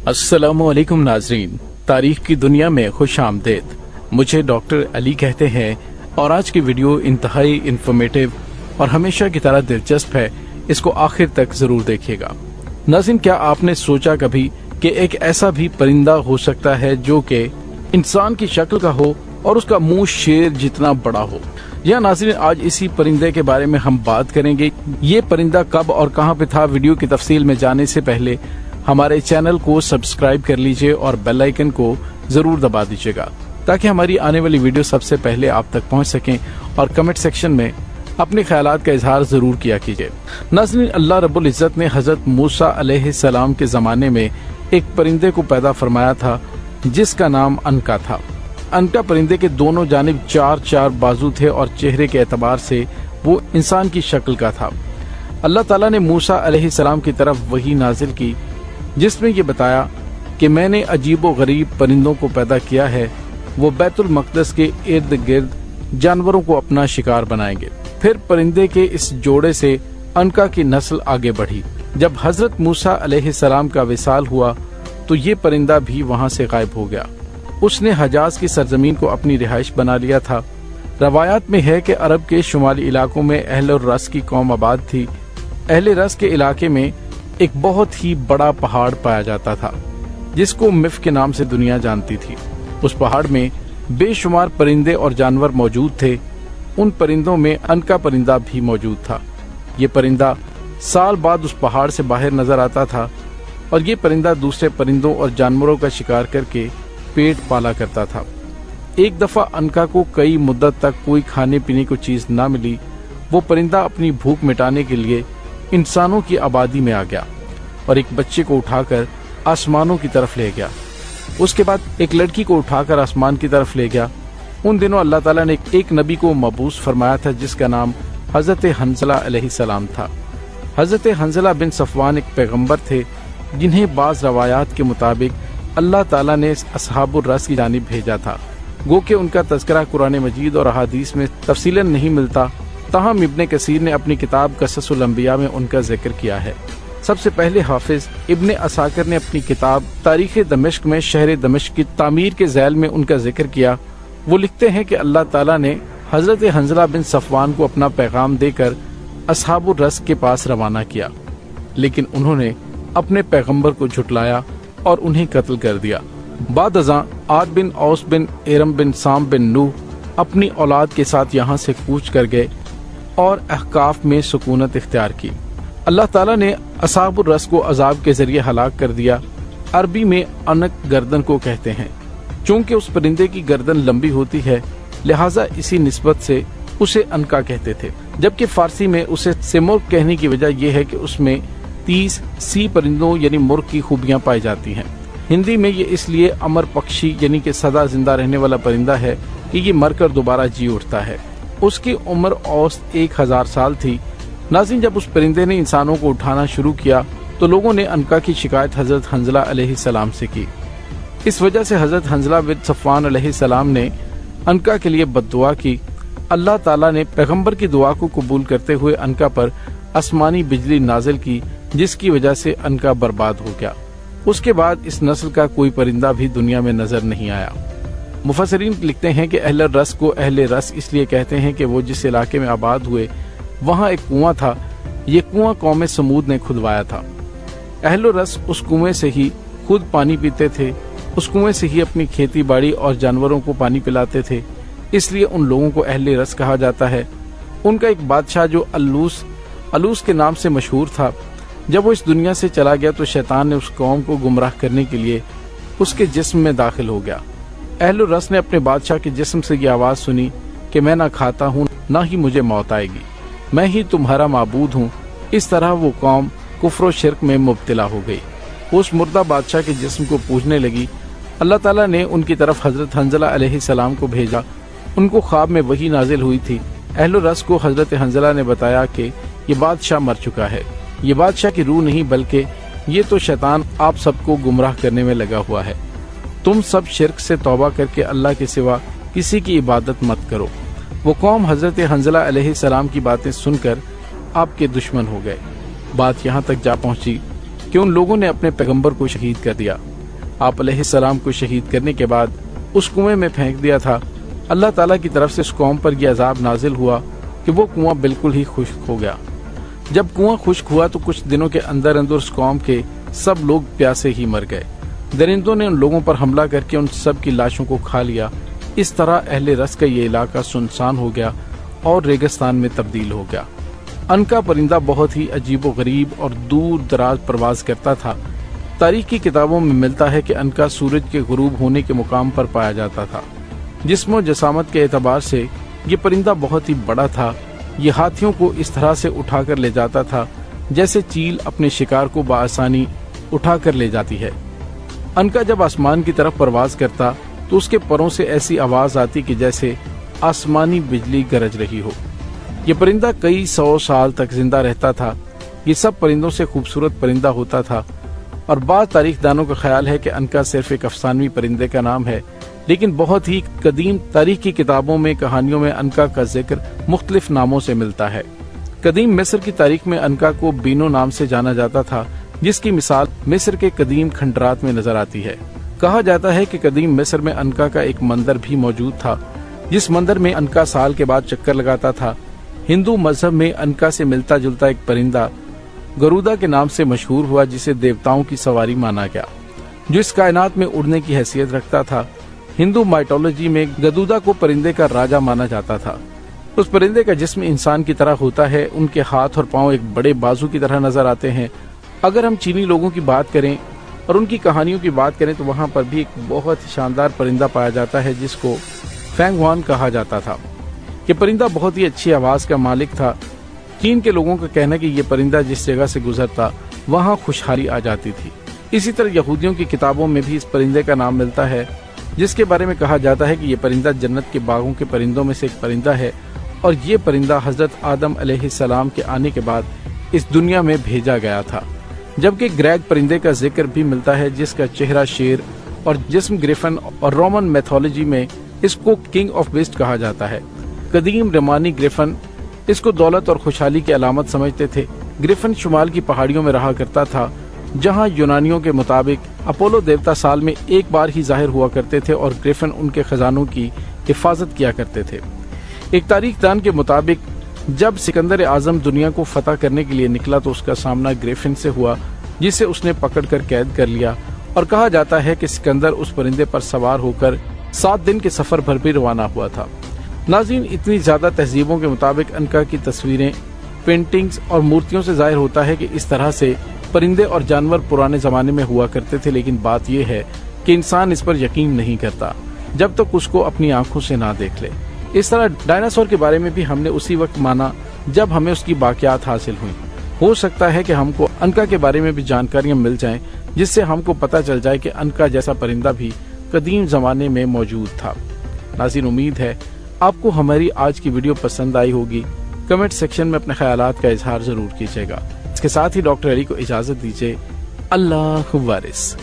अस्सलामुअलैकुम नाजरीन, तारीख की दुनिया में खुश आमदेद। मुझे डॉक्टर अली कहते हैं और आज की वीडियो इंतहाई इंफॉर्मेटिव और हमेशा की तरह दिलचस्प है। इसको आखिर तक जरूर देखिएगा। नाज़रीन, क्या आपने सोचा कभी कि एक ऐसा भी परिंदा हो सकता है जो कि इंसान की शक्ल का हो और उसका मुंह शेर जितना बड़ा हो? या नाज़रीन, आज इसी परिंदे के बारे में हम बात करेंगे। ये परिंदा कब और कहां पे था? वीडियो की तफसील में जाने से पहले हमारे चैनल को सब्सक्राइब कर लीजिए और बेल आइकन को जरूर दबा दीजिएगा ताकि हमारी आने वाली वीडियो सबसे पहले आप तक पहुंच सकें। और कमेंट सेक्शन में अपने ख्यालात का इजहार जरूर किया कीजिए। नाज़रीन, अल्लाह रब्बुल इज़्ज़त ने हजरत मूसा अलैहिस्सलाम के जमाने में एक परिंदे को पैदा फरमाया था जिसका नाम अनका था। अनका परिंदे के दोनों जानिब चार बाजू थे और चेहरे के एतबार से वो इंसान की शक्ल का था। अल्लाह ताला ने मूसा अलैहिस्सलाम की तरफ वही नाजिल की जिसमें ये बताया कि मैंने अजीबो गरीब परिंदों को पैदा किया है, वो बैतुल मक़दस के इर्द गिर्द जानवरों को अपना शिकार बनाएंगे। फिर परिंदे के इस जोड़े से अनका की नस्ल आगे बढ़ी। जब हजरत मूसा अलैहिस्सलाम का विसाल हुआ तो ये परिंदा भी वहां से गायब हो गया। उसने हजाज की सरजमीन को अपनी रिहाइश बना लिया था। रवायात में है कि अरब के शुमाली इलाकों में अहल रस की कौम आबाद थी। अहल रस के इलाके में एक बहुत ही बड़ा पहाड़ पाया जाता था जिसको मिफ के नाम से दुनिया जानती थी। उस पहाड़ में बेशुमार परिंदे और जानवर मौजूद थे। उन परिंदों में अनका परिंदा भी मौजूद था। ये परिंदा साल बाद उस पहाड़ से बाहर नजर आता था और ये परिंदा दूसरे परिंदों और जानवरों का शिकार करके पेट पाला करता था। एक दफा अनका को कई मुद्दत तक कोई खाने पीने को चीज न मिली। वो परिंदा अपनी भूख मिटाने के लिए इंसानों की आबादी में आ गया और एक बच्चे को उठाकर आसमानों की तरफ ले गया। उसके बाद एक लड़की को उठाकर आसमान की तरफ ले गया। उन दिनों अल्लाह ताला ने एक नबी को मबूस फरमाया था जिसका नाम हजरत हंज़ला अलैहिस्सलाम था। हजरत हंज़ला बिन सफ़वान एक पैगंबर थे जिन्हें बाज़ रवायात के मुताबिक अल्लाह ताला ने असहाबुर रस की जानिब भेजा था। गो के उनका तज़किरा कुरान मजीद और अहादीस में तफसीलन नहीं मिलता, ताहम इब्ने कसीर ने अपनी किताब क़ससुल अंबिया में उनका जिक्र किया है। सबसे पहले हाफिज इब्ने असाकिर ने अपनी किताब तारीख दमिश्क में शहर दमिश्क की तामीर के ज़ैल में उनका जिक्र किया। वो लिखते हैं कि अल्लाह ताला ने हजरत हंज़ला बिन सफ़वान को अपना पैगाम देकर असहाबुर रस के पास रवाना किया, लेकिन उन्होंने अपने पैगंबर को झुटलाया और उन्हें कत्ल कर दिया। बाद अज़ां आद बिन औस बिन एरम बिन साम बिन नूह अपनी औलाद के साथ यहाँ से कूच कर गए और अहकाफ में सुकूनत इख्तियार की। अल्लाह ताला ने असहाबुर रस को अजाब के जरिए हलाक कर दिया। अरबी में अनक गर्दन को कहते हैं। चूंकि उस परिंदे की गर्दन लंबी होती है लिहाजा इसी निस्बत से उसे अनका कहते थे, जबकि फारसी में उसे सेमुर्ग कहने की वजह यह है कि उसमें 30 सी परिंदों यानी मुर्ग की खूबियां पाई जाती हैं। हिंदी में ये इसलिए अमर पक्षी यानी कि सदा जिंदा रहने वाला परिंदा है कि ये मरकर दोबारा जी उठता है। उसकी उम्र औसत 1000 साल थी। नाज़रीन, जब उस परिंदे ने इंसानों को उठाना शुरू किया तो लोगों ने अनका की शिकायत हजरत हंज़ला अलैहिस्सलाम से की। इस वजह से हजरत हंज़ला बिन सफ़वान अलैहिस्सलाम ने अनका के लिए बद्दुआ की। अल्लाह ताला ने पैगंबर की दुआ को कबूल करते हुए अनका पर आसमानी बिजली नाजिल की जिसकी वजह से अनका बर्बाद हो गया। उसके बाद इस नस्ल का कोई परिंदा भी दुनिया में नजर नहीं आया। मुफस्सिरीन लिखते हैं कि अहले रस को अहले रस इसलिए कहते हैं कि वो जिस इलाके में आबाद हुए वहाँ एक कुआं था। ये कुआं कौम समूद ने खुदवाया था। अहले रस उस कुएं से ही खुद पानी पीते थे, उस कुएं से ही अपनी खेती बाड़ी और जानवरों को पानी पिलाते थे, इसलिए उन लोगों को अहले रस कहा जाता है। उनका एक बादशाह जो अलूस के नाम से मशहूर था, जब वो इस दुनिया से चला गया तो शैतान ने उस कौम को गुमराह करने के लिए उसके जिस्म में दाखिल हो गया। अहले रस ने अपने बादशाह के जिस्म से ये आवाज़ सुनी कि मैं ना खाता हूँ ना ही मुझे मौत आएगी, मैं ही तुम्हारा माबूद हूँ। इस तरह वो कौम कुफ्र और शिर्क में मुब्तला हो गई। उस मुर्दा बादशाह के जिस्म को पूजने लगी। अल्लाह ताला ने उनकी तरफ हजरत हंज़ला अलैहिस्सलाम को भेजा। उनको ख्वाब में वही नाजिल हुई थी। अहले रस को हजरत हंज़ला ने बताया कि ये बादशाह मर चुका है। ये बादशाह की रूह नहीं बल्कि ये तो शैतान आप सबको गुमराह करने में लगा हुआ है। तुम सब शिर्क से तौबा करके अल्लाह के सिवा किसी की इबादत मत करो। वो कौम हजरत हंज़ला अलैहिस्सलाम की बातें सुनकर आपके दुश्मन हो गए। बात यहाँ तक जा पहुँची کہ ان لوگوں نے اپنے پیغمبر کو شہید کر دیا. آپ علیہ السلام کو شہید کرنے کے بعد اس کنویں میں پھینک دیا تھا. اللہ تعالیٰ کی طرف سے اس قوم پر یہ عذاب نازل ہوا کہ وہ کنواں بالکل ہی خشک ہو گیا. جب کنواں خشک ہوا تو کچھ دنوں کے اندر اس قوم کے سب لوگ پیاسے ہی مر گئے. درندوں نے ان لوگوں پر حملہ کر کے ان سب کی لاشوں کو کھا لیا. اس طرح اہل رس کا یہ علاقہ سنسان ہو گیا اور ریگستان میں تبدیل ہو گیا. عنقا پرندہ بہت ہی عجیب و غریب اور دور دراز پرواز کرتا تھا. تاریخ کی کتابوں میں ملتا ہے کہ عنقا سورج کے غروب ہونے کے مقام پر پایا جاتا تھا. جسم و جسامت کے اعتبار سے یہ پرندہ بہت ہی بڑا تھا. یہ ہاتھیوں کو اس طرح سے اٹھا کر لے جاتا تھا جیسے چیل اپنے شکار کو بآسانی اٹھا کر لے جاتی ہے. عنقا جب آسمان کی طرف پرواز کرتا تو اس کے پروں سے ایسی آواز آتی کہ جیسے آسمانی بجلی گرج رہی ہو. یہ پرندہ کئی 100 سال تک زندہ رہتا تھا. یہ سب پرندوں سے خوبصورت پرندہ ہوتا تھا اور بعض تاریخ دانوں کا خیال ہے کہ عنقا صرف ایک افسانوی پرندے کا نام ہے، لیکن بہت ہی قدیم تاریخ کی کتابوں میں کہانیوں میں عنقا کا ذکر مختلف ناموں سے ملتا ہے. قدیم مصر کی تاریخ میں عنقا کو بینو نام سے جانا جاتا تھا، جس کی مثال مصر کے قدیم کھنڈرات میں نظر آتی ہے. کہا جاتا ہے کہ قدیم مصر میں عنقا کا ایک مندر بھی موجود تھا، جس مندر میں عنقا سال کے بعد چکر لگاتا تھا. ہندو مذہب میں عنقا سے ملتا جلتا ایک پرندہ گرودا کے نام سے مشہور ہوا، جسے دیوتاؤں کی سواری مانا گیا، جو اس کائنات میں اڑنے کی حیثیت رکھتا تھا. ہندو مائٹولوجی میں گدودا کو پرندے کا راجا مانا جاتا تھا. اس پرندے کا جسم انسان کی طرح ہوتا ہے. ان کے ہاتھ اور پاؤں ایک بڑے بازو کی طرح نظر آتے ہیں. اگر ہم چینی لوگوں کی بات کریں اور ان کی کہانیوں کی بات کریں تو وہاں پر بھی ایک بہت شاندار پرندہ پایا جاتا ہے جس کو فینگ وان کہا جاتا تھا. یہ پرندہ بہت ہی اچھی آواز کا مالک تھا. چین کے لوگوں کا کہنا ہے کہ یہ پرندہ جس جگہ سے گزرتا وہاں خوشحالی آ جاتی تھی. اسی طرح یہودیوں کی کتابوں میں بھی اس پرندے کا نام ملتا ہے، جس کے بارے میں کہا جاتا ہے کہ یہ پرندہ جنت کے باغوں کے پرندوں میں سے ایک پرندہ ہے اور یہ پرندہ حضرت آدم علیہ السلام کے آنے کے بعد اس دنیا میں بھیجا گیا تھا. جبکہ گریگ پرندے کا ذکر بھی ملتا ہے، جس کا چہرہ شیر اور جسم گریفن، اور رومن میتھولوجی میں اس کو کنگ آف بیسٹ کہا جاتا ہے. قدیم رومانی گریفن اس کو دولت اور خوشحالی کی علامت سمجھتے تھے. گریفن شمال کی پہاڑیوں میں رہا کرتا تھا، جہاں یونانیوں کے مطابق اپولو دیوتا سال میں ایک بار ہی ظاہر ہوا کرتے تھے اور گریفن ان کے خزانوں کی حفاظت کیا کرتے تھے. ایک تاریخ دان کے مطابق جب سکندر اعظم دنیا کو فتح کرنے کے لیے نکلا تو اس کا سامنا گریفن سے ہوا، جسے اس نے پکڑ کر قید کر لیا، اور کہا جاتا ہے کہ سکندر اس پرندے پر سوار ہو کر 7 دن کے سفر پر بھی روانہ ہوا تھا. ناظرین، اتنی زیادہ تہذیبوں کے مطابق عنقا کی تصویریں، پینٹنگز اور مورتیوں سے ظاہر ہوتا ہے کہ اس طرح سے پرندے اور جانور پرانے زمانے میں ہوا کرتے تھے. لیکن بات یہ ہے کہ انسان اس پر یقین نہیں کرتا جب تک اس کو اپنی آنکھوں سے نہ دیکھ لے. اس طرح ڈائناسور کے بارے میں بھی ہم نے اسی وقت مانا جب ہمیں اس کی باقیات حاصل ہوئیں. ہو سکتا ہے کہ ہم کو عنقا کے بارے میں بھی جانکاریاں مل جائیں، جس سے ہم کو پتہ چل جائے کہ عنقا جیسا پرندہ بھی قدیم زمانے میں موجود تھا. ناظرین، امید ہے آپ کو ہماری آج کی ویڈیو پسند آئی ہوگی. کمنٹ سیکشن میں اپنے خیالات کا اظہار ضرور کیجیے گا. اس کے ساتھ ہی ڈاکٹر علی کو اجازت دیجیے. اللہ وارث.